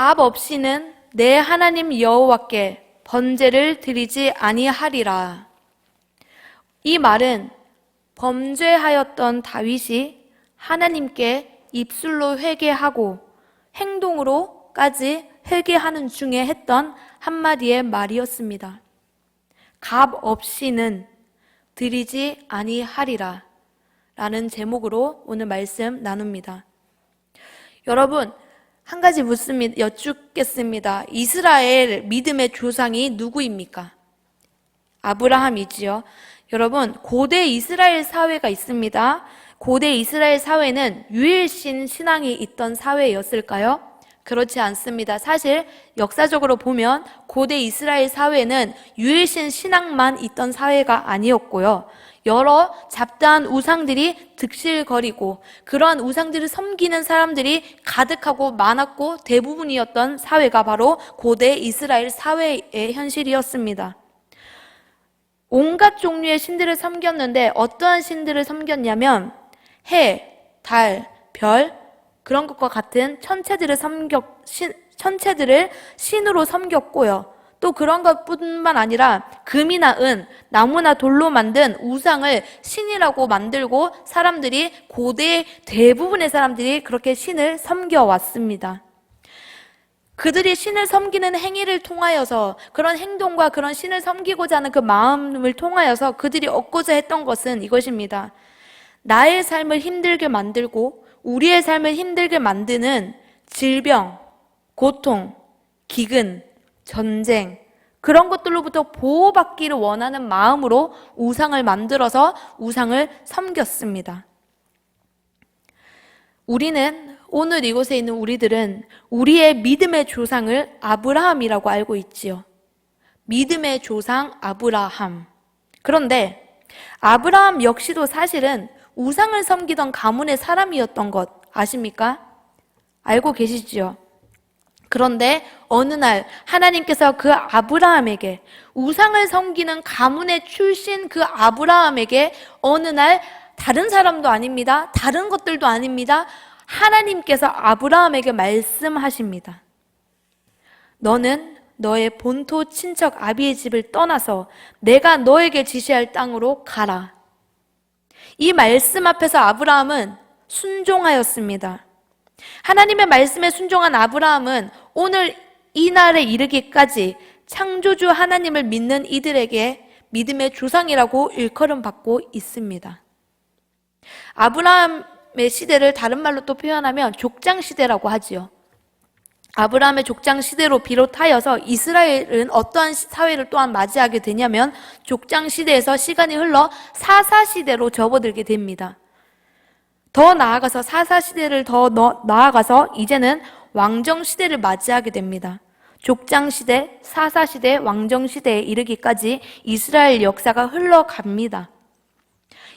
값 없이는 내 하나님 여호와께 번제를 드리지 아니하리라. 이 말은 범죄하였던 다윗이 하나님께 입술로 회개하고 행동으로까지 회개하는 중에 했던 한마디의 말이었습니다. 값 없이는 드리지 아니하리라 라는 제목으로 오늘 말씀 나눕니다. 여러분, 한 가지 여쭙겠습니다. 이스라엘 믿음의 조상이 누구입니까? 아브라함이지요. 여러분, 고대 이스라엘 사회가 있습니다. 고대 이스라엘 사회는 유일신 신앙이 있던 사회였을까요? 그렇지 않습니다. 사실 역사적으로 보면 고대 이스라엘 사회는 유일신 신앙만 있던 사회가 아니었고요. 여러 잡다한 우상들이 득실거리고 그러한 우상들을 섬기는 사람들이 가득하고 많았고 대부분이었던 사회가 바로 고대 이스라엘 사회의 현실이었습니다. 온갖 종류의 신들을 섬겼는데 어떠한 신들을 섬겼냐면 해, 달, 별 그런 것과 같은 천체들을 신으로 섬겼고요. 또 그런 것뿐만 아니라 금이나 은, 나무나 돌로 만든 우상을 신이라고 만들고 사람들이 고대 대부분의 사람들이 그렇게 신을 섬겨왔습니다. 그들이 신을 섬기는 행위를 통하여서 그런 행동과 그런 신을 섬기고자 하는 그 마음을 통하여서 그들이 얻고자 했던 것은 이것입니다. 나의 삶을 힘들게 만들고 우리의 삶을 힘들게 만드는 질병, 고통, 기근, 전쟁 그런 것들로부터 보호받기를 원하는 마음으로 우상을 만들어서 우상을 섬겼습니다. 오늘 이곳에 있는 우리들은 우리의 믿음의 조상을 아브라함이라고 알고 있지요. 믿음의 조상 아브라함. 그런데 아브라함 역시도 사실은 우상을 섬기던 가문의 사람이었던 것 아십니까? 알고 계시지요? 그런데 어느 날 하나님께서 그 아브라함에게 우상을 섬기는 가문의 출신 그 아브라함에게 어느 날 다른 사람도 아닙니다. 다른 것들도 아닙니다. 하나님께서 아브라함에게 말씀하십니다. 너는 너의 본토 친척 아비의 집을 떠나서 내가 너에게 지시할 땅으로 가라. 이 말씀 앞에서 아브라함은 순종하였습니다. 하나님의 말씀에 순종한 아브라함은 오늘 이 날에 이르기까지 창조주 하나님을 믿는 이들에게 믿음의 조상이라고 일컬음받고 있습니다. 아브라함의 시대를 다른 말로 또 표현하면 족장시대라고 하지요. 아브라함의 족장시대로 비롯하여서 이스라엘은 어떠한 사회를 또한 맞이하게 되냐면 족장시대에서 시간이 흘러 사사시대로 접어들게 됩니다. 더 나아가서 사사시대를 더 나아가서 이제는 왕정시대를 맞이하게 됩니다. 족장시대, 사사시대, 왕정시대에 이르기까지 이스라엘 역사가 흘러갑니다.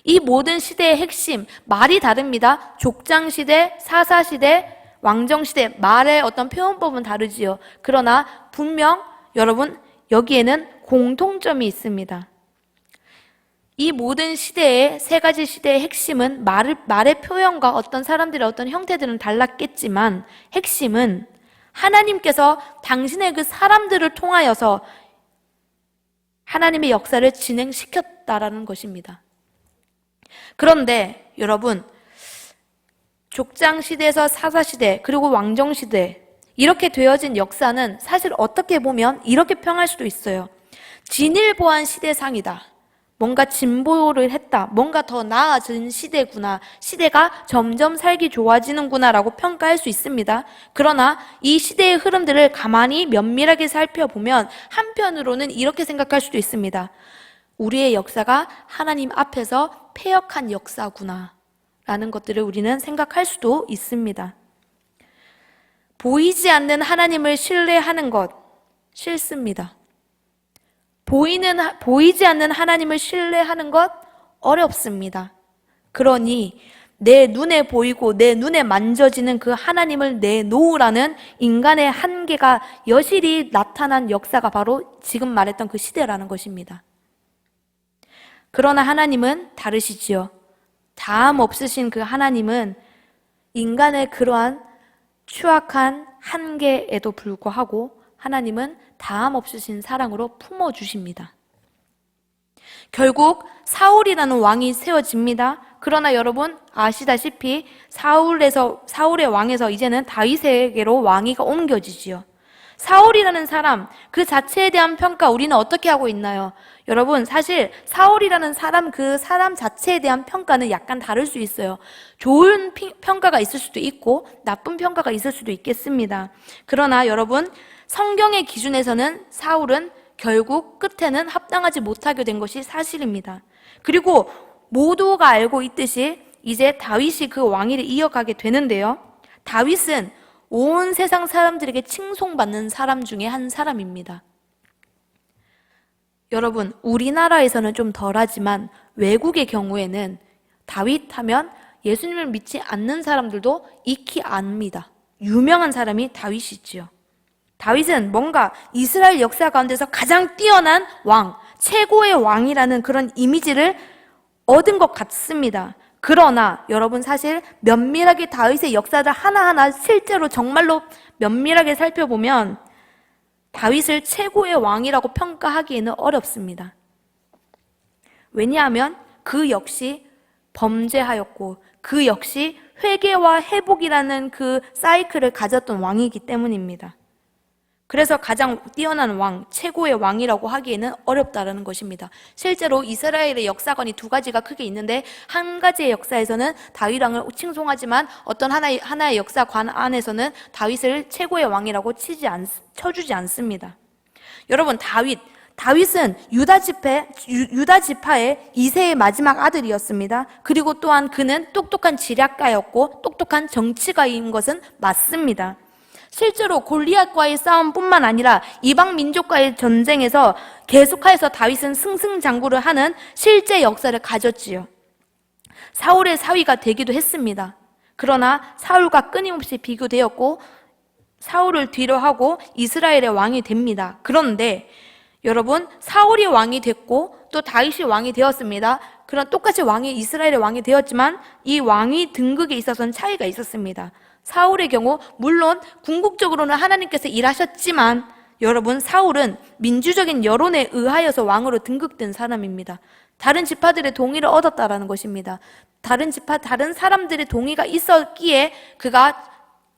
이 모든 시대의 핵심, 말이 다릅니다. 족장시대, 사사시대, 왕정시대, 말의 어떤 표현법은 다르지요. 그러나 분명 여러분 여기에는 공통점이 있습니다. 이 모든 시대의 세 가지 시대의 핵심은 말의 표현과 어떤 사람들의 어떤 형태들은 달랐겠지만 핵심은 하나님께서 당신의 그 사람들을 통하여서 하나님의 역사를 진행시켰다라는 것입니다. 그런데 여러분 족장시대에서 사사시대 그리고 왕정시대 이렇게 되어진 역사는 사실 어떻게 보면 이렇게 평할 수도 있어요. 진일보한 시대상이다. 뭔가 진보를 했다. 뭔가 더 나아진 시대구나. 시대가 점점 살기 좋아지는구나 라고 평가할 수 있습니다. 그러나 이 시대의 흐름들을 가만히 면밀하게 살펴보면 한편으로는 이렇게 생각할 수도 있습니다. 우리의 역사가 하나님 앞에서 패역한 역사구나 라는 것들을 우리는 생각할 수도 있습니다. 보이지 않는 하나님을 신뢰하는 것 싫습니다. 보이지 않는 하나님을 신뢰하는 것 어렵습니다. 그러니 내 눈에 보이고 내 눈에 만져지는 그 하나님을 내놓으라는 인간의 한계가 여실히 나타난 역사가 바로 지금 말했던 그 시대라는 것입니다. 그러나 하나님은 다르시지요. 다함 없으신 그 하나님은 인간의 그러한 추악한 한계에도 불구하고 하나님은 다함 없으신 사랑으로 품어주십니다. 결국 사울이라는 왕이 세워집니다. 그러나 여러분 아시다시피 사울의 왕에서 이제는 다윗에게로 왕위가 옮겨지지요. 사울이라는 사람 그 자체에 대한 평가 우리는 어떻게 하고 있나요? 여러분 사실 사울이라는 사람 그 사람 자체에 대한 평가는 약간 다를 수 있어요. 좋은 평가가 있을 수도 있고 나쁜 평가가 있을 수도 있겠습니다. 그러나 여러분 성경의 기준에서는 사울은 결국 끝에는 합당하지 못하게 된 것이 사실입니다. 그리고 모두가 알고 있듯이 이제 다윗이 그 왕위를 이어가게 되는데요. 다윗은 온 세상 사람들에게 칭송받는 사람 중에 한 사람입니다. 여러분, 우리나라에서는 좀 덜하지만 외국의 경우에는 다윗 하면 예수님을 믿지 않는 사람들도 익히 압니다. 유명한 사람이 다윗이지요. 다윗은 뭔가 이스라엘 역사 가운데서 가장 뛰어난 왕, 최고의 왕이라는 그런 이미지를 얻은 것 같습니다. 그러나 여러분 사실 면밀하게 다윗의 역사를 하나하나 실제로 정말로 면밀하게 살펴보면 다윗을 최고의 왕이라고 평가하기에는 어렵습니다. 왜냐하면 그 역시 범죄하였고 그 역시 회개와 회복이라는 그 사이클을 가졌던 왕이기 때문입니다. 그래서 가장 뛰어난 왕, 최고의 왕이라고 하기에는 어렵다는 것입니다. 실제로 이스라엘의 역사관이 두 가지가 크게 있는데 한 가지의 역사에서는 다윗 왕을 칭송하지만 어떤 하나의 역사관 안에서는 다윗을 최고의 왕이라고 쳐주지 않습니다. 여러분 다윗은 유다 지파의 이세의 마지막 아들이었습니다. 그리고 또한 그는 똑똑한 지략가였고 똑똑한 정치가인 것은 맞습니다. 실제로 골리앗과의 싸움뿐만 아니라 이방 민족과의 전쟁에서 계속해서 다윗은 승승장구를 하는 실제 역사를 가졌지요. 사울의 사위가 되기도 했습니다. 그러나 사울과 끊임없이 비교되었고 사울을 뒤로하고 이스라엘의 왕이 됩니다. 그런데 여러분 사울이 왕이 됐고 또 다윗이 왕이 되었습니다. 그런 똑같이 이스라엘의 왕이 되었지만 이 왕위 등극에 있어서는 차이가 있었습니다. 사울의 경우 물론 궁극적으로는 하나님께서 일하셨지만 여러분 사울은 민주적인 여론에 의하여서 왕으로 등극된 사람입니다. 다른 지파들의 동의를 얻었다라는 것입니다. 다른 사람들의 동의가 있었기에 그가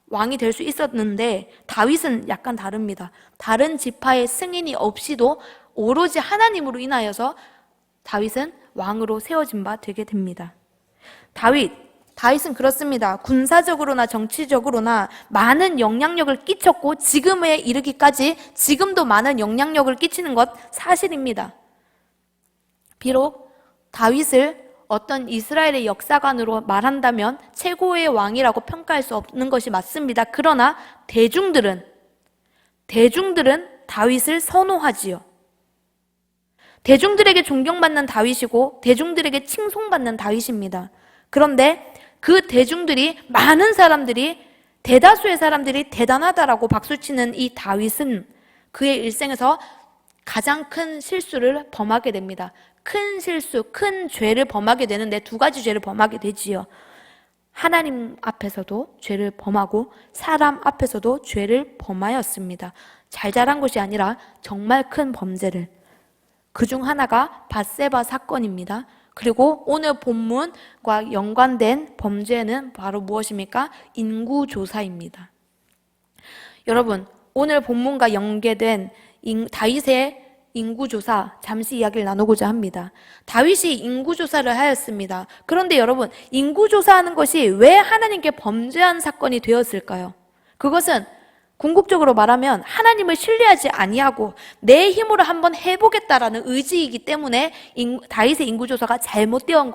왕이 될 수 있었는데 다윗은 약간 다릅니다. 다른 지파의 승인이 없이도 오로지 하나님으로 인하여서 다윗은 왕으로 세워진 바 되게 됩니다. 다윗은 그렇습니다. 군사적으로나 정치적으로나 많은 영향력을 끼쳤고 지금에 이르기까지 지금도 많은 영향력을 끼치는 것 사실입니다. 비록 다윗을 어떤 이스라엘의 역사관으로 말한다면 최고의 왕이라고 평가할 수 없는 것이 맞습니다. 그러나 대중들은 다윗을 선호하지요. 대중들에게 존경받는 다윗이고 대중들에게 칭송받는 다윗입니다. 그런데 그 대중들이 대다수의 사람들이 대단하다라고 박수치는 이 다윗은 그의 일생에서 가장 큰 실수를 범하게 됩니다. 큰 실수, 큰 죄를 범하게 되는데 두 가지 죄를 범하게 되지요. 하나님 앞에서도 죄를 범하고 사람 앞에서도 죄를 범하였습니다. 잘 자란 것이 아니라 정말 큰 범죄를. 그중 하나가 밧세바 사건입니다. 그리고 오늘 본문과 연관된 범죄는 바로 무엇입니까? 인구조사입니다. 여러분, 오늘 본문과 연계된 다윗의 인구조사, 잠시 이야기를 나누고자 합니다. 다윗이 인구조사를 하였습니다. 그런데 여러분, 인구조사하는 것이 왜 하나님께 범죄한 사건이 되었을까요? 그것은 궁극적으로 말하면 하나님을 신뢰하지 아니하고 내 힘으로 한번 해보겠다라는 의지이기 때문에 다윗의 인구조사가 잘못된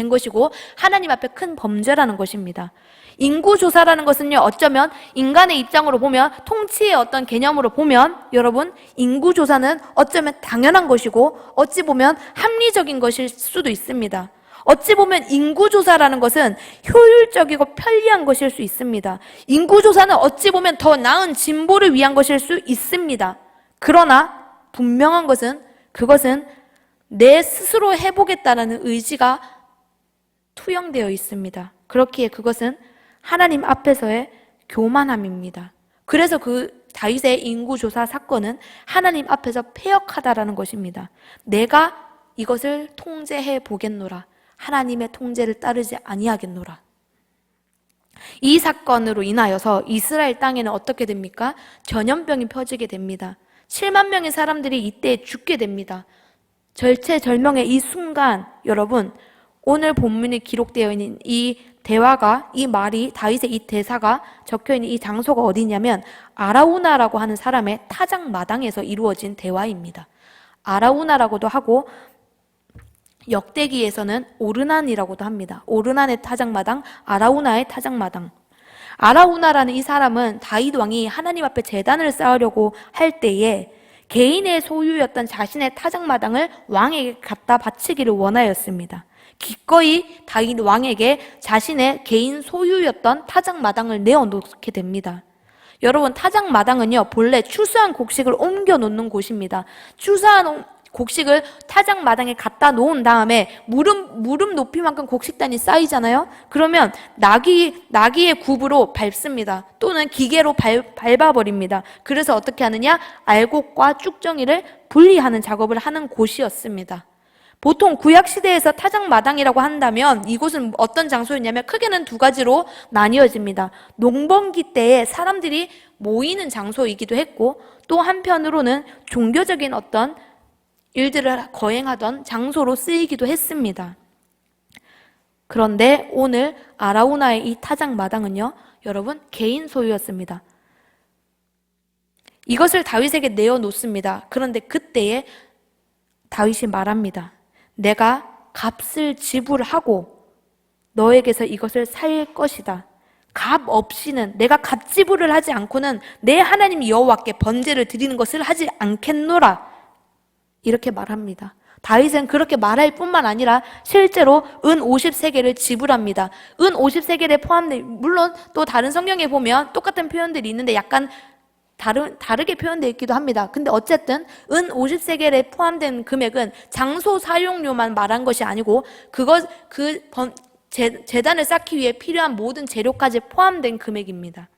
것이고 하나님 앞에 큰 범죄라는 것입니다. 인구조사라는 것은요, 어쩌면 인간의 입장으로 보면, 통치의 어떤 개념으로 보면 여러분, 인구조사는 어쩌면 당연한 것이고 어찌 보면 합리적인 것일 수도 있습니다. 어찌 보면 인구조사라는 것은 효율적이고 편리한 것일 수 있습니다. 인구조사는 어찌 보면 더 나은 진보를 위한 것일 수 있습니다. 그러나 분명한 것은 그것은 내 스스로 해보겠다라는 의지가 투영되어 있습니다. 그렇기에 그것은 하나님 앞에서의 교만함입니다. 그래서 그 다윗의 인구조사 사건은 하나님 앞에서 패역하다라는 것입니다. 내가 이것을 통제해 보겠노라. 하나님의 통제를 따르지 아니하겠노라. 이 사건으로 인하여서 이스라엘 땅에는 어떻게 됩니까? 전염병이 퍼지게 됩니다. 7만 명의 사람들이 이때 죽게 됩니다. 절체절명의 이 순간, 여러분, 오늘 본문에 기록되어 있는 이 대화가, 이 말이, 다윗의 이 대사가 적혀있는 이 장소가 어디냐면 아라우나라고 하는 사람의 타작마당에서 이루어진 대화입니다. 아라우나라고도 하고 역대기에서는 오르난이라고도 합니다. 오르난의 타작마당, 아라우나의 타작마당. 아라우나라는 이 사람은 다윗 왕이 하나님 앞에 제단을 쌓으려고 할 때에 개인의 소유였던 자신의 타작마당을 왕에게 갖다 바치기를 원하였습니다. 기꺼이 다윗 왕에게 자신의 개인 소유였던 타작마당을 내어놓게 됩니다. 여러분, 타작마당은요, 본래 추수한 곡식을 옮겨 놓는 곳입니다. 추수한 곡식을 타작마당에 갖다 놓은 다음에 무릎 높이만큼 곡식단이 쌓이잖아요? 그러면 나귀의 굽으로 밟습니다. 또는 기계로 밟아버립니다. 그래서 어떻게 하느냐? 알곡과 쭉정이를 분리하는 작업을 하는 곳이었습니다. 보통 구약시대에서 타작마당이라고 한다면 이곳은 어떤 장소였냐면 크게는 두 가지로 나뉘어집니다. 농번기 때에 사람들이 모이는 장소이기도 했고, 또 한편으로는 종교적인 어떤 일들을 거행하던 장소로 쓰이기도 했습니다. 그런데 오늘 아라우나의 이 타작마당은요, 여러분, 개인 소유였습니다. 이것을 다윗에게 내어놓습니다. 그런데 그때에 다윗이 말합니다. 내가 값을 지불하고 너에게서 이것을 살 것이다. 값 없이는, 내가 값 지불을 하지 않고는 내 하나님 여호와께 번제를 드리는 것을 하지 않겠노라. 이렇게 말합니다. 다윗은 그렇게 말할 뿐만 아니라 실제로 은 50세겔을 지불합니다. 은 50세겔에 포함된, 물론 또 다른 성경에 보면 똑같은 표현들이 있는데 약간 다르게 표현되어 있기도 합니다. 근데 어쨌든 은 50세겔에 포함된 금액은 장소 사용료만 말한 것이 아니고 제단을 쌓기 위해 필요한 모든 재료까지 포함된 금액입니다.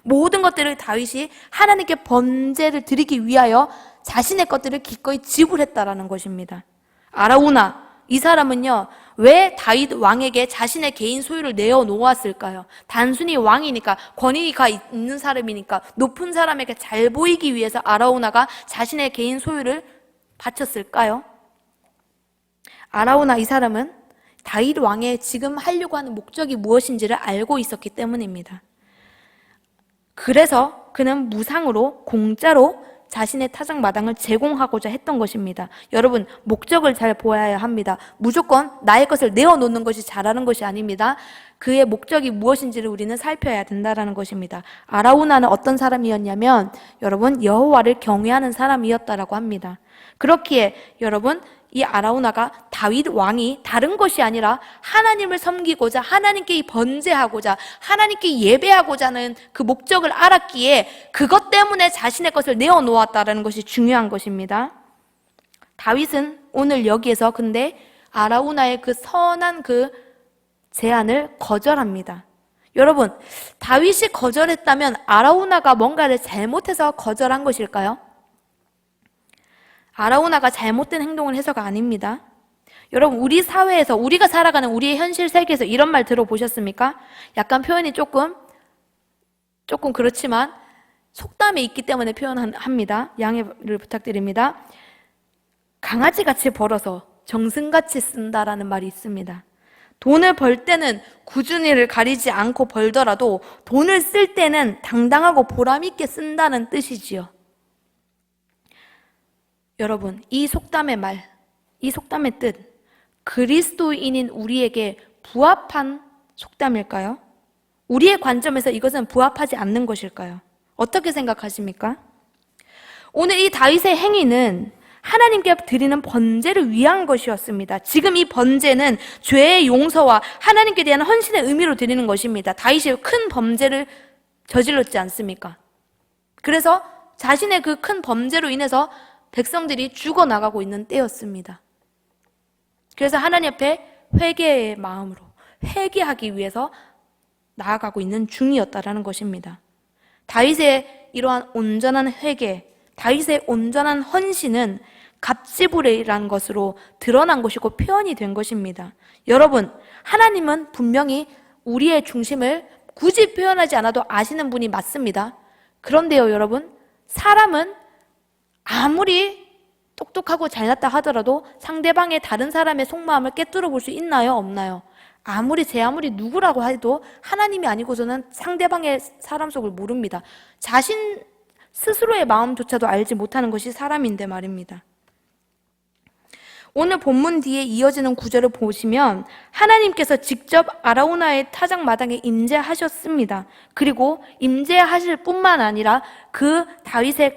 모든 것들을 다윗이 하나님께 번제를 드리기 위하여 자신의 것들을 기꺼이 지불했다라는 것입니다. 아라우나, 이 사람은요, 왜 다윗 왕에게 자신의 개인 소유를 내어놓았을까요? 단순히 왕이니까, 권위가 있는 사람이니까, 높은 사람에게 잘 보이기 위해서 아라우나가 자신의 개인 소유를 바쳤을까요? 아라우나, 이 사람은 다윗 왕의 지금 하려고 하는 목적이 무엇인지를 알고 있었기 때문입니다. 그래서 그는 무상으로, 공짜로 자신의 타작마당을 제공하고자 했던 것입니다. 여러분, 목적을 잘 보아야 합니다. 무조건 나의 것을 내어놓는 것이 잘하는 것이 아닙니다. 그의 목적이 무엇인지를 우리는 살펴야 된다는 것입니다. 아라우나는 어떤 사람이었냐면, 여러분, 여호와를 경외하는 사람이었다라고 합니다. 그렇기에 여러분, 이 아라우나가 다윗 왕이 다른 것이 아니라 하나님을 섬기고자, 하나님께 번제하고자, 하나님께 예배하고자 하는 그 목적을 알았기에 그것 때문에 자신의 것을 내어놓았다는 것이 중요한 것입니다. 다윗은 오늘 여기에서 근데 아라우나의 그 선한 그 제안을 거절합니다. 여러분, 다윗이 거절했다면 아라우나가 뭔가를 잘못해서 거절한 것일까요? 아라우나가 잘못된 행동을 해서가 아닙니다. 여러분, 우리 사회에서, 우리가 살아가는 우리의 현실 세계에서 이런 말 들어보셨습니까? 약간 표현이 조금 그렇지만 속담에 있기 때문에 표현합니다. 양해를 부탁드립니다. 강아지같이 벌어서 정승같이 쓴다라는 말이 있습니다. 돈을 벌 때는 꾸준히를 가리지 않고 벌더라도 돈을 쓸 때는 당당하고 보람있게 쓴다는 뜻이지요. 여러분, 이 속담의 말, 이 속담의 뜻, 그리스도인인 우리에게 부합한 속담일까요? 우리의 관점에서 이것은 부합하지 않는 것일까요? 어떻게 생각하십니까? 오늘 이 다윗의 행위는 하나님께 드리는 번제를 위한 것이었습니다. 지금 이 번제는 죄의 용서와 하나님께 대한 헌신의 의미로 드리는 것입니다. 다윗이 큰 범죄를 저질렀지 않습니까? 그래서 자신의 그 큰 범죄로 인해서 백성들이 죽어나가고 있는 때였습니다. 그래서 하나님 앞에 회개의 마음으로 회개하기 위해서 나아가고 있는 중이었다라는 것입니다. 다윗의 이러한 온전한 회개, 다윗의 온전한 헌신은 갑지불이라는 것으로 드러난 것이고 표현이 된 것입니다. 여러분, 하나님은 분명히 우리의 중심을 굳이 표현하지 않아도 아시는 분이 맞습니다. 그런데요, 여러분, 사람은 아무리 똑똑하고 잘났다 하더라도 상대방의 다른 사람의 속마음을 꿰뚫어 볼 수 있나요? 없나요? 아무리 누구라고 해도 하나님이 아니고서는 상대방의 사람 속을 모릅니다. 자신 스스로의 마음조차도 알지 못하는 것이 사람인데 말입니다. 오늘 본문 뒤에 이어지는 구절을 보시면 하나님께서 직접 아라우나의 타작마당에 임재하셨습니다. 그리고 임재하실 뿐만 아니라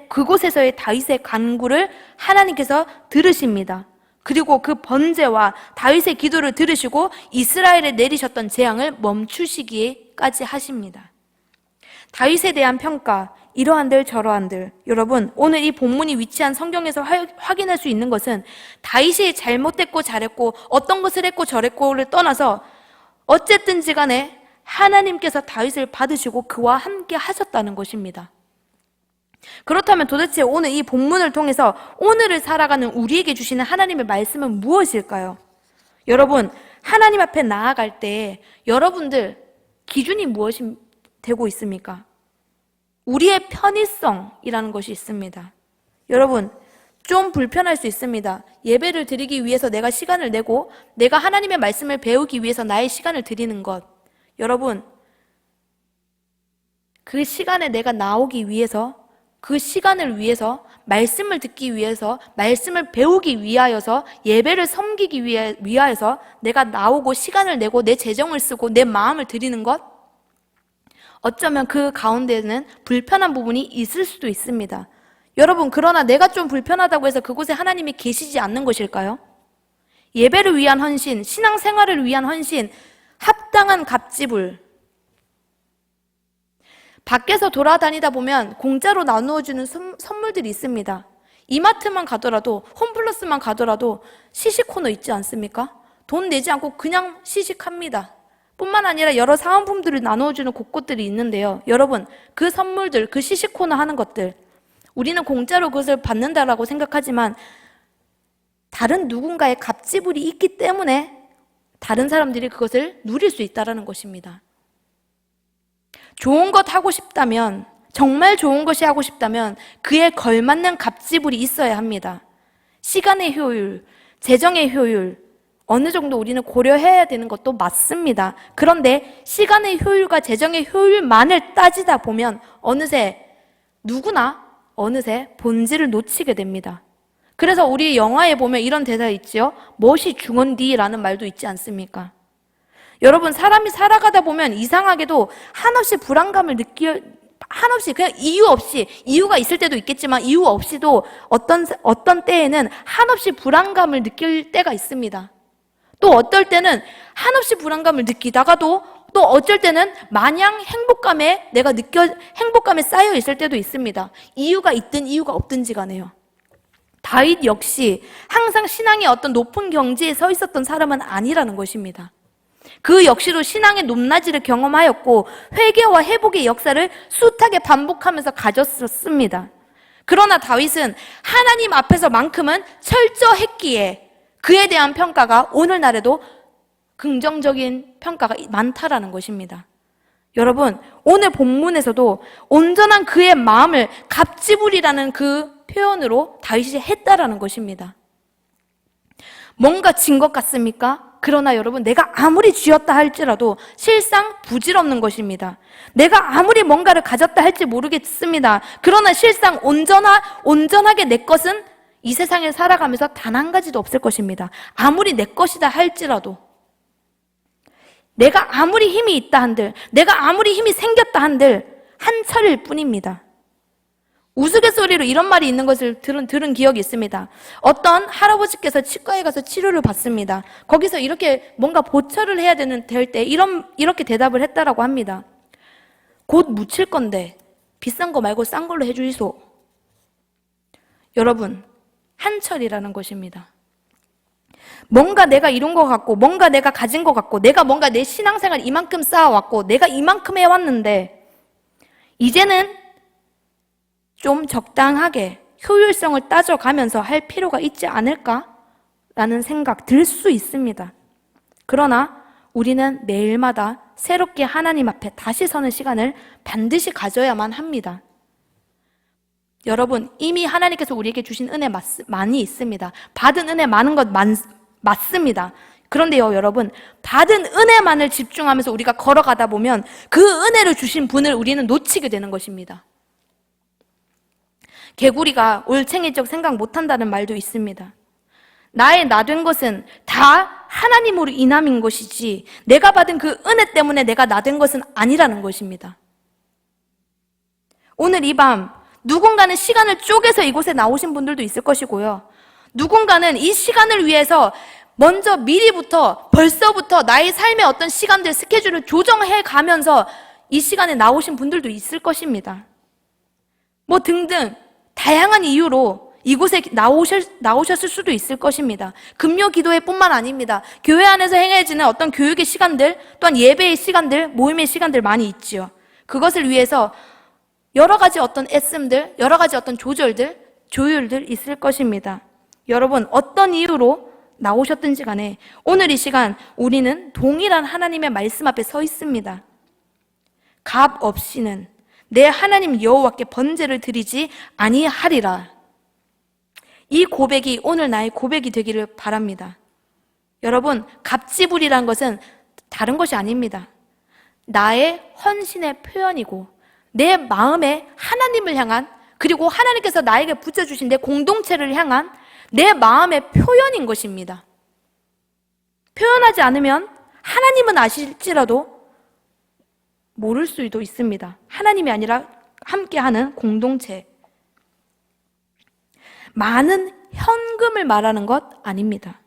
그곳에서의 다윗의 간구를 하나님께서 들으십니다. 그리고 그 번제와 다윗의 기도를 들으시고 이스라엘에 내리셨던 재앙을 멈추시기까지 하십니다. 다윗에 대한 평가, 이러한들 저러한들, 여러분, 오늘 이 본문이 위치한 성경에서 확인할 수 있는 것은 다윗이 잘못했고 잘했고 어떤 것을 했고 저랬고를 떠나서 어쨌든지 간에 하나님께서 다윗을 받으시고 그와 함께 하셨다는 것입니다. 그렇다면 도대체 오늘 이 본문을 통해서 오늘을 살아가는 우리에게 주시는 하나님의 말씀은 무엇일까요? 여러분, 하나님 앞에 나아갈 때 여러분들 기준이 무엇이 되고 있습니까? 우리의 편의성이라는 것이 있습니다. 여러분, 좀 불편할 수 있습니다. 예배를 드리기 위해서 내가 시간을 내고 내가 하나님의 말씀을 배우기 위해서 나의 시간을 드리는 것, 여러분, 그 시간에 내가 나오기 위해서, 그 시간을 위해서, 말씀을 듣기 위해서, 말씀을 배우기 위하여서, 예배를 섬기기 위하여서 내가 나오고 시간을 내고 내 재정을 쓰고 내 마음을 드리는 것, 어쩌면 그 가운데는 불편한 부분이 있을 수도 있습니다. 여러분, 그러나 내가 좀 불편하다고 해서 그곳에 하나님이 계시지 않는 것일까요? 예배를 위한 헌신, 신앙생활을 위한 헌신, 합당한 갑지불. 밖에서 돌아다니다 보면 공짜로 나누어주는 선물들이 있습니다. 이마트만 가더라도, 홈플러스만 가더라도 시식 코너 있지 않습니까? 돈 내지 않고 그냥 시식합니다. 뿐만 아니라 여러 사은품들을 나누어주는 곳곳들이 있는데요. 여러분, 그 선물들, 그 시식 코너 하는 것들, 우리는 공짜로 그것을 받는다라고 생각하지만 다른 누군가의 갑지불이 있기 때문에 다른 사람들이 그것을 누릴 수 있다는 것입니다. 좋은 것 하고 싶다면, 정말 좋은 것이 하고 싶다면 그에 걸맞는 갑지불이 있어야 합니다. 시간의 효율, 재정의 효율, 어느 정도 우리는 고려해야 되는 것도 맞습니다. 그런데 시간의 효율과 재정의 효율만을 따지다 보면 누구나 어느새 본질을 놓치게 됩니다. 그래서 우리 영화에 보면 이런 대사 있지요. 멋이 중헌디라는 말도 있지 않습니까? 여러분, 사람이 살아가다 보면 이상하게도 한없이 불안감을 한없이 그냥 이유가 있을 때도 있겠지만 이유 없이도 어떤 때에는 한없이 불안감을 느낄 때가 있습니다. 또 어떨 때는 한없이 불안감을 느끼다가도 또 어쩔 때는 마냥 행복감에 쌓여 있을 때도 있습니다. 이유가 있든 이유가 없든지 간에요. 다윗 역시 항상 신앙의 어떤 높은 경지에 서 있었던 사람은 아니라는 것입니다. 그 역시도 신앙의 높낮이를 경험하였고 회개와 회복의 역사를 숱하게 반복하면서 가졌었습니다. 그러나 다윗은 하나님 앞에서만큼은 철저했기에 그에 대한 평가가 오늘날에도 긍정적인 평가가 많다라는 것입니다. 여러분, 오늘 본문에서도 온전한 그의 마음을 갑지불이라는 그 표현으로 다윗이 했다라는 것입니다. 뭔가 진 것 같습니까? 그러나 여러분, 내가 아무리 쥐었다 할지라도 실상 부질없는 것입니다. 내가 아무리 뭔가를 가졌다 할지 모르겠습니다. 그러나 실상 온전하게 내 것은 이 세상에 살아가면서 단 한 가지도 없을 것입니다. 아무리 내 것이다 할지라도, 내가 아무리 힘이 있다 한들, 내가 아무리 힘이 생겼다 한들 한철일 뿐입니다. 우스갯소리로 이런 말이 있는 것을 들은 기억이 있습니다. 어떤 할아버지께서 치과에 가서 치료를 받습니다. 거기서 이렇게 뭔가 보철을 해야 될 때 이렇게 대답을 했다라고 합니다. 곧 묻힐 건데 비싼 거 말고 싼 걸로 해주이소. 여러분, 한철이라는 것입니다. 뭔가 내가 이룬 것 같고, 뭔가 내가 가진 것 같고, 내가 뭔가 내 신앙생활 이만큼 쌓아왔고, 내가 이만큼 해왔는데, 이제는 좀 적당하게 효율성을 따져가면서 할 필요가 있지 않을까라는 생각 들 수 있습니다. 그러나 우리는 매일마다 새롭게 하나님 앞에 다시 서는 시간을 반드시 가져야만 합니다. 여러분, 이미 하나님께서 우리에게 주신 은혜 많이 있습니다. 받은 은혜 많은 것 맞습니다. 그런데요, 여러분, 받은 은혜만을 집중하면서 우리가 걸어가다 보면 그 은혜를 주신 분을 우리는 놓치게 되는 것입니다. 개구리가 올챙이적 생각 못한다는 말도 있습니다. 나의 나된 것은 다 하나님으로 인함인 것이지 내가 받은 그 은혜 때문에 내가 나된 것은 아니라는 것입니다. 오늘 이 밤 누군가는 시간을 쪼개서 이곳에 나오신 분들도 있을 것이고요. 누군가는 이 시간을 위해서 먼저 미리부터 벌써부터 나의 삶의 어떤 시간들 스케줄을 조정해 가면서 이 시간에 나오신 분들도 있을 것입니다. 뭐 등등 다양한 이유로 이곳에 나오셨을 수도 있을 것입니다. 금요 기도회 뿐만 아닙니다. 교회 안에서 행해지는 어떤 교육의 시간들, 또한 예배의 시간들, 모임의 시간들 많이 있지요. 그것을 위해서 여러 가지 어떤 애씀들, 여러 가지 어떤 조율들 있을 것입니다. 여러분, 어떤 이유로 나오셨든지 간에 오늘 이 시간 우리는 동일한 하나님의 말씀 앞에 서 있습니다. 값 없이는 내 하나님 여호와께 번제를 드리지 아니하리라. 이 고백이 오늘 나의 고백이 되기를 바랍니다. 여러분, 갑지불이란 것은 다른 것이 아닙니다. 나의 헌신의 표현이고 내 마음에 하나님을 향한, 그리고 하나님께서 나에게 붙여주신 내 공동체를 향한 내 마음의 표현인 것입니다. 표현하지 않으면 하나님은 아실지라도 모를 수도 있습니다. 하나님이 아니라 함께하는 공동체. 많은 현금을 말하는 것 아닙니다.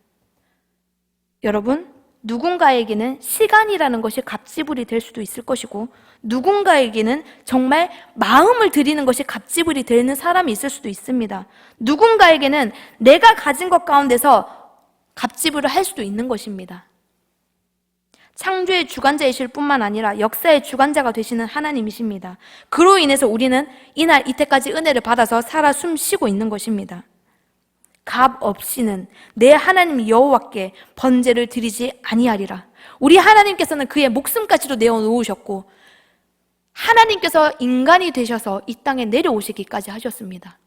여러분, 누군가에게는 시간이라는 것이 갑지불이 될 수도 있을 것이고, 누군가에게는 정말 마음을 드리는 것이 갑지불이 되는 사람이 있을 수도 있습니다. 누군가에게는 내가 가진 것 가운데서 갑지불을 할 수도 있는 것입니다. 창조의 주관자이실 뿐만 아니라 역사의 주관자가 되시는 하나님이십니다. 그로 인해서 우리는 이날 이때까지 은혜를 받아서 살아 숨쉬고 있는 것입니다. 값 없이는 내 하나님 여호와께 번제를 드리지 아니하리라. 우리 하나님께서는 그의 목숨까지도 내어놓으셨고 하나님께서 인간이 되셔서 이 땅에 내려오시기까지 하셨습니다.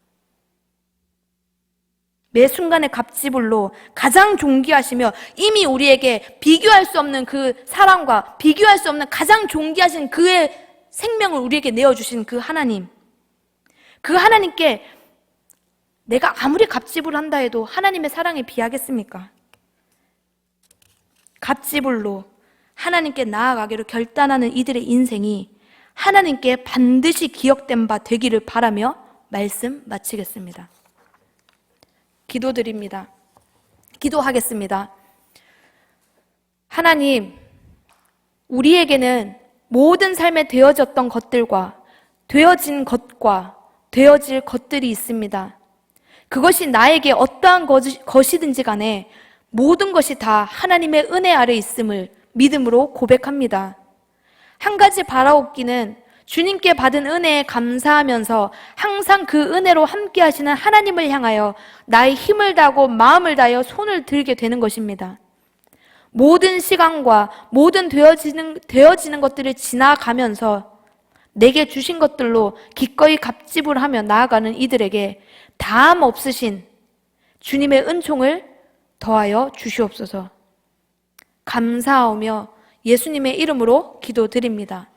매 순간의 갑지불로 가장 존귀하시며 이미 우리에게 비교할 수 없는 그 사랑과 비교할 수 없는 가장 존귀하신 그의 생명을 우리에게 내어주신 그 하나님, 그 하나님께 내가 아무리 갑지불 한다 해도 하나님의 사랑에 비하겠습니까? 갑지불로 하나님께 나아가기로 결단하는 이들의 인생이 하나님께 반드시 기억된 바 되기를 바라며 말씀 마치겠습니다. 기도드립니다. 기도하겠습니다. 하나님, 우리에게는 모든 삶에 되어졌던 것들과 되어진 것과 되어질 것들이 있습니다. 그것이 나에게 어떠한 것이든지 간에 모든 것이 다 하나님의 은혜 아래 있음을 믿음으로 고백합니다. 한 가지 바라옵기는 주님께 받은 은혜에 감사하면서 항상 그 은혜로 함께 하시는 하나님을 향하여 나의 힘을 다하고 마음을 다하여 손을 들게 되는 것입니다. 모든 시간과 모든 되어지는 것들을 지나가면서 내게 주신 것들로 기꺼이 갑집을하며 나아가는 이들에게 다함 없으신 주님의 은총을 더하여 주시옵소서. 감사하며 예수님의 이름으로 기도드립니다.